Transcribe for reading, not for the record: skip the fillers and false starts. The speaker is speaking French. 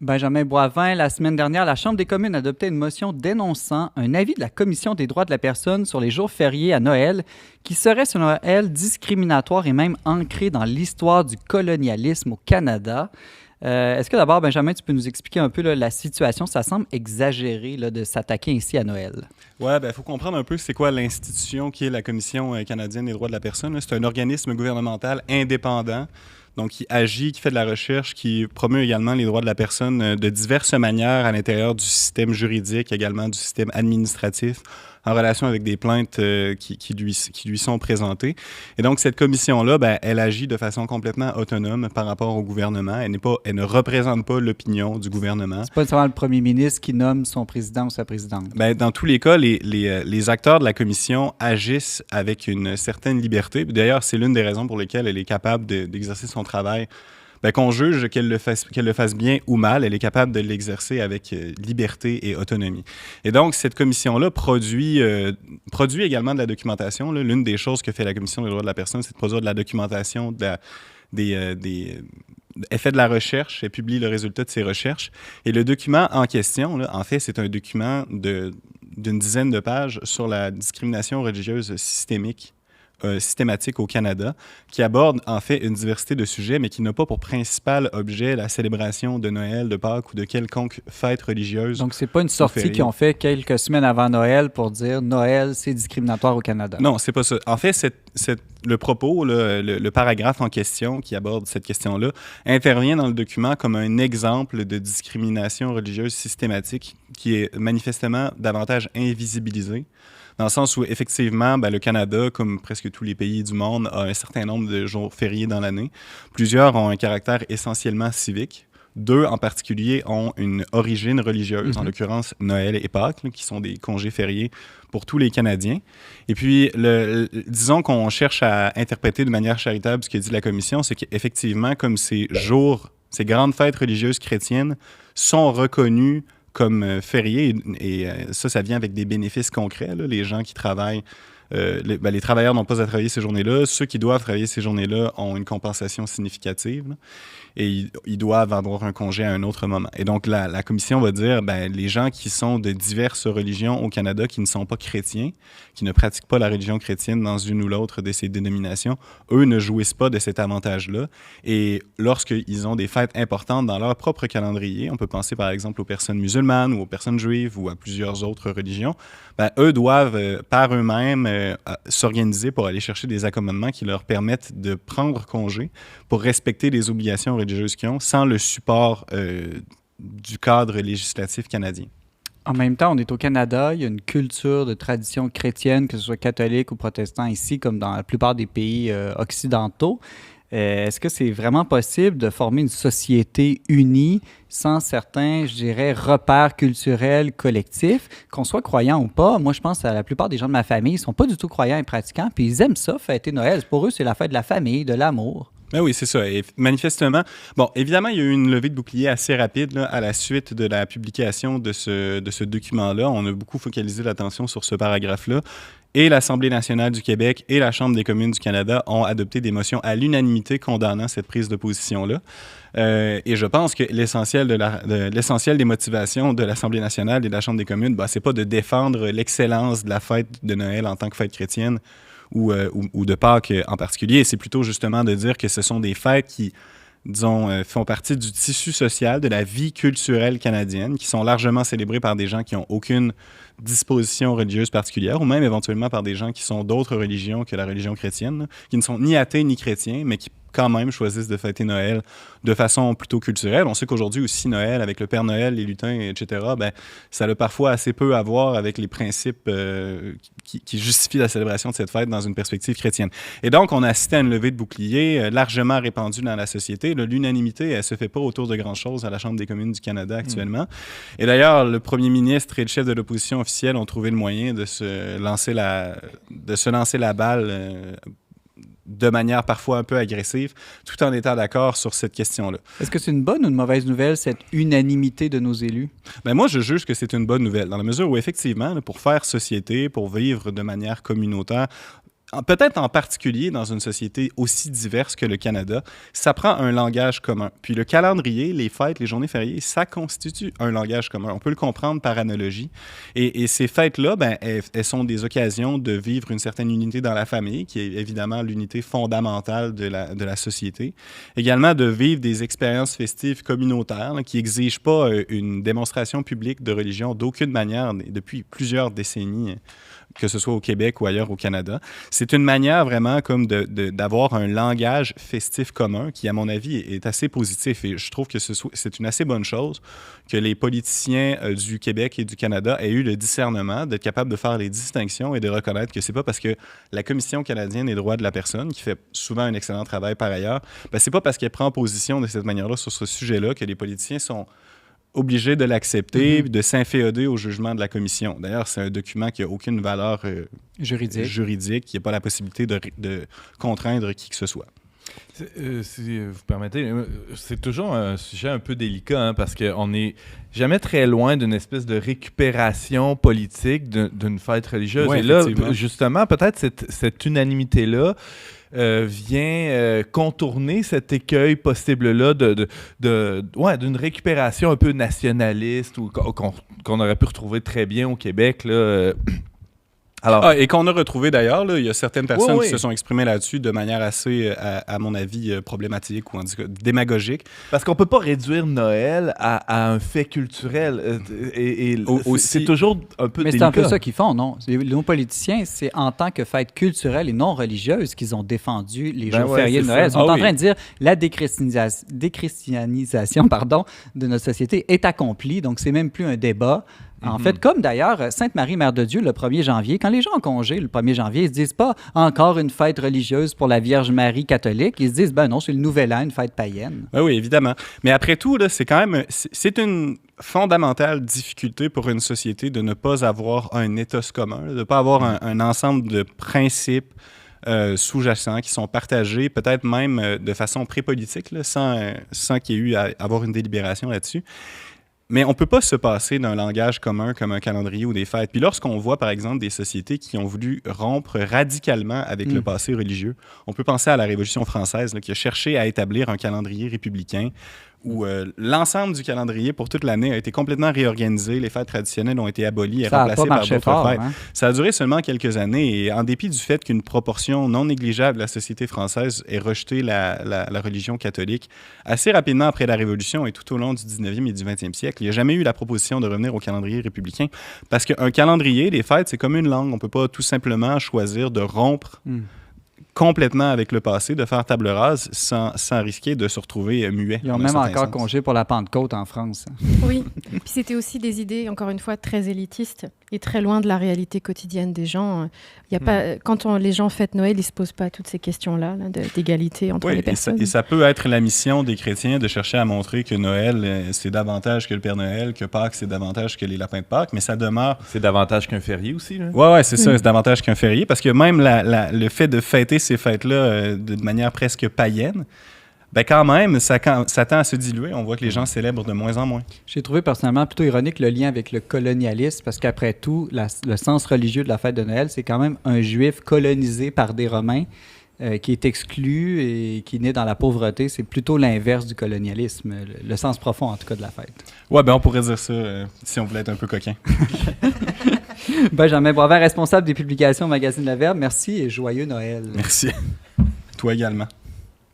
Benjamin Boivin, la semaine dernière, la Chambre des communes a adopté une motion dénonçant un avis de la Commission des droits de la personne sur les jours fériés à Noël qui serait, selon elle, discriminatoire et même ancré dans l'histoire du colonialisme au Canada. Est-ce que d'abord, Benjamin, tu peux nous expliquer un peu là, la situation? Ça semble exagéré là, de s'attaquer ainsi à Noël. Ouais, ben faut comprendre un peu c'est quoi l'institution qui est la Commission canadienne des droits de la personne. C'est un organisme gouvernemental indépendant, donc qui agit, qui fait de la recherche, qui promeut également les droits de la personne de diverses manières à l'intérieur du système juridique, également du système administratif, en relation avec des plaintes qui lui sont présentées. Et donc, cette commission-là, ben, elle agit de façon complètement autonome par rapport au gouvernement. Elle ne représente pas l'opinion du gouvernement. C'est pas nécessairement le premier ministre qui nomme son président ou sa présidente. Ben, dans tous les cas, les acteurs de la commission agissent avec une certaine liberté. D'ailleurs, c'est l'une des raisons pour lesquelles elle est capable d'exercer son travail. Ben, qu'on juge qu'elle le fasse bien ou mal, elle est capable de l'exercer avec liberté et autonomie. Et donc, cette commission-là produit également de la documentation. Là. L'une des choses que fait la Commission des droits de la personne, c'est de produire de la documentation, elle fait de la recherche, elle publie le résultat de ses recherches. Et le document en question, là, en fait, c'est un document d'une dizaine de pages sur la discrimination religieuse systématique au Canada, qui aborde en fait une diversité de sujets, mais qui n'a pas pour principal objet la célébration de Noël, de Pâques ou de quelconque fête religieuse. Donc, c'est pas une sortie qu'ils ont fait quelques semaines avant Noël pour dire Noël, c'est discriminatoire au Canada. Non, c'est pas ça. En fait, le propos, là, le paragraphe en question qui aborde cette question-là, intervient dans le document comme un exemple de discrimination religieuse systématique qui est manifestement davantage invisibilisée. Dans le sens où, effectivement, ben, le Canada, comme presque tous les pays du monde, a un certain nombre de jours fériés dans l'année. Plusieurs ont un caractère essentiellement civique. Deux, en particulier, ont une origine religieuse, en l'occurrence Noël et Pâques, là, qui sont des congés fériés pour tous les Canadiens. Et puis, disons qu'on cherche à interpréter de manière charitable ce que dit la Commission, c'est qu'effectivement, comme ces grandes fêtes religieuses chrétiennes sont reconnues comme férié, et ça vient avec des bénéfices concrets. Là. Les gens qui travaillent, les travailleurs n'ont pas à travailler ces journées-là. Ceux qui doivent travailler ces journées-là ont une compensation significative. Là. Et ils doivent avoir un congé à un autre moment. Et donc, la commission va dire, ben, les gens qui sont de diverses religions au Canada, qui ne sont pas chrétiens, qui ne pratiquent pas la religion chrétienne dans une ou l'autre de ces dénominations, eux ne jouissent pas de cet avantage-là. Et lorsqu'ils ont des fêtes importantes dans leur propre calendrier, on peut penser par exemple aux personnes musulmanes ou aux personnes juives ou à plusieurs autres religions, ben, eux doivent par eux-mêmes s'organiser pour aller chercher des accommodements qui leur permettent de prendre congé pour respecter les obligations religieuses qu'ils ont sans le support du cadre législatif canadien. En même temps, on est au Canada, il y a une culture de tradition chrétienne, que ce soit catholique ou protestant ici, comme dans la plupart des pays occidentaux. Est-ce que c'est vraiment possible de former une société unie sans certains, je dirais, repères culturels collectifs, qu'on soit croyant ou pas? Moi, je pense à la plupart des gens de ma famille, ils sont pas du tout croyants et pratiquants, puis ils aiment ça, fêter Noël. Pour eux, c'est la fête de la famille, de l'amour. Ben oui, c'est ça. Et manifestement, bon, évidemment, il y a eu une levée de bouclier assez rapide là, à la suite de la publication de ce document-là. On a beaucoup focalisé l'attention sur ce paragraphe-là. Et l'Assemblée nationale du Québec et la Chambre des communes du Canada ont adopté des motions à l'unanimité condamnant cette prise de position-là. Et je pense que l'essentiel des motivations de l'Assemblée nationale et de la Chambre des communes, ben, c'est pas de défendre l'excellence de la fête de Noël en tant que fête chrétienne, ou de Pâques en particulier. C'est plutôt justement de dire que ce sont des fêtes qui, disons, font partie du tissu social, de la vie culturelle canadienne, qui sont largement célébrées par des gens qui n'ont aucune disposition religieuse particulière, ou même éventuellement par des gens qui sont d'autres religions que la religion chrétienne, là, qui ne sont ni athées ni chrétiens, mais qui quand même choisissent de fêter Noël de façon plutôt culturelle. On sait qu'aujourd'hui aussi, Noël, avec le Père Noël, les lutins, etc., ben, ça a parfois assez peu à voir avec les principes qui justifient la célébration de cette fête dans une perspective chrétienne. Et donc, on a assisté à une levée de bouclier largement répandue dans la société. Là, l'unanimité, elle ne se fait pas autour de grand-chose à la Chambre des communes du Canada actuellement. Et d'ailleurs, le premier ministre et le chef de l'opposition officielle ont trouvé le moyen de se lancer la balle de manière parfois un peu agressive, tout en étant d'accord sur cette question-là. Est-ce que c'est une bonne ou une mauvaise nouvelle, cette unanimité de nos élus? Ben moi, je juge que c'est une bonne nouvelle, dans la mesure où, effectivement, pour faire société, pour vivre de manière communautaire, peut-être en particulier dans une société aussi diverse que le Canada, ça prend un langage commun. Puis le calendrier, les fêtes, les journées fériées, ça constitue un langage commun. On peut le comprendre par analogie. Et ces fêtes-là, ben, elles sont des occasions de vivre une certaine unité dans la famille, qui est évidemment l'unité fondamentale de la société. Également de vivre des expériences festives communautaires là, qui n'exigent pas une démonstration publique de religion d'aucune manière depuis plusieurs décennies, que ce soit au Québec ou ailleurs au Canada. C'est une manière vraiment comme d'avoir un langage festif commun qui, à mon avis, est assez positif. Et je trouve que c'est une assez bonne chose que les politiciens du Québec et du Canada aient eu le discernement d'être capables de faire les distinctions et de reconnaître que c'est pas parce que la Commission canadienne des droits de la personne, qui fait souvent un excellent travail par ailleurs, ben c'est pas parce qu'elle prend position de cette manière-là sur ce sujet-là que les politiciens sont obligé de l'accepter, de s'inféoder au jugement de la commission. D'ailleurs, c'est un document qui n'a aucune valeur juridique, qui n'a pas la possibilité de contraindre qui que ce soit. Si vous permettez, c'est toujours un sujet un peu délicat, hein, parce qu'on n'est jamais très loin d'une espèce de récupération politique d'une fête religieuse. Ouais, et là, justement, peut-être cette unanimité-là vient contourner cet écueil possible-là d'une récupération un peu nationaliste ou qu'on aurait pu retrouver très bien au Québec, là. Alors, et qu'on a retrouvé d'ailleurs, là, il y a certaines personnes qui se sont exprimées là-dessus de manière assez, à mon avis, problématique ou en tout cas démagogique. Parce qu'on ne peut pas réduire Noël à un fait culturel. C'est toujours un peu délicat. Mais c'est un peu ça qu'ils font, non? Nos politiciens, c'est en tant que fête culturelle et non religieuse qu'ils ont défendu les jours fériés de Noël. Ils sont en train de dire la déchristianisation de notre société est accomplie, donc c'est même plus un débat. En fait, comme d'ailleurs, Sainte-Marie, Mère de Dieu, le 1er janvier, quand les gens ont congé le 1er janvier, ils se disent pas encore une fête religieuse pour la Vierge Marie catholique. Ils se disent, ben non, c'est le Nouvel An, une fête païenne. Oui, évidemment. Mais après tout, là, c'est quand même, c'est une fondamentale difficulté pour une société de ne pas avoir un ethos commun, de ne pas avoir un ensemble de principes sous-jacents qui sont partagés, peut-être même de façon pré-politique, là, sans qu'il y ait eu à avoir une délibération là-dessus. Mais on ne peut pas se passer d'un langage commun comme un calendrier ou des fêtes. Puis lorsqu'on voit, par exemple, des sociétés qui ont voulu rompre radicalement avec le passé religieux, on peut penser à la Révolution française, là, qui a cherché à établir un calendrier républicain où l'ensemble du calendrier pour toute l'année a été complètement réorganisé. Les fêtes traditionnelles ont été abolies et remplacées par d'autres fêtes. Hein? Ça a duré seulement quelques années et en dépit du fait qu'une proportion non négligeable de la société française ait rejeté la religion catholique, assez rapidement après la Révolution et tout au long du 19e et du 20e siècle, il n'y a jamais eu la proposition de revenir au calendrier républicain parce qu'un calendrier, les fêtes, c'est comme une langue. On ne peut pas tout simplement choisir de rompre complètement avec le passé, de faire table rase sans risquer de se retrouver muet. Ils ont même encore congé pour la Pentecôte en France. Oui, puis c'était aussi des idées, encore une fois, très élitistes et très loin de la réalité quotidienne des gens. Il y a pas, quand les gens fêtent Noël, ils ne se posent pas toutes ces questions-là d'égalité entre les personnes. Et ça peut être la mission des chrétiens de chercher à montrer que Noël, c'est davantage que le Père Noël, que Pâques, c'est davantage que les lapins de Pâques, mais ça demeure... C'est davantage qu'un férié aussi, là? Oui, c'est ça, c'est davantage qu'un férié, parce que même le fait de fêter ces fêtes-là de manière presque païenne, ben quand même, ça tend à se diluer. On voit que les gens célèbrent de moins en moins. J'ai trouvé personnellement plutôt ironique le lien avec le colonialisme, parce qu'après tout, le sens religieux de la fête de Noël, c'est quand même un juif colonisé par des Romains qui est exclu et qui naît dans la pauvreté. C'est plutôt l'inverse du colonialisme, le sens profond en tout cas de la fête. Ouais, ben on pourrait dire ça si on voulait être un peu coquin. Benjamin Boisvert, responsable des publications au magazine Le Verbe. Merci et joyeux Noël. Merci. Toi également.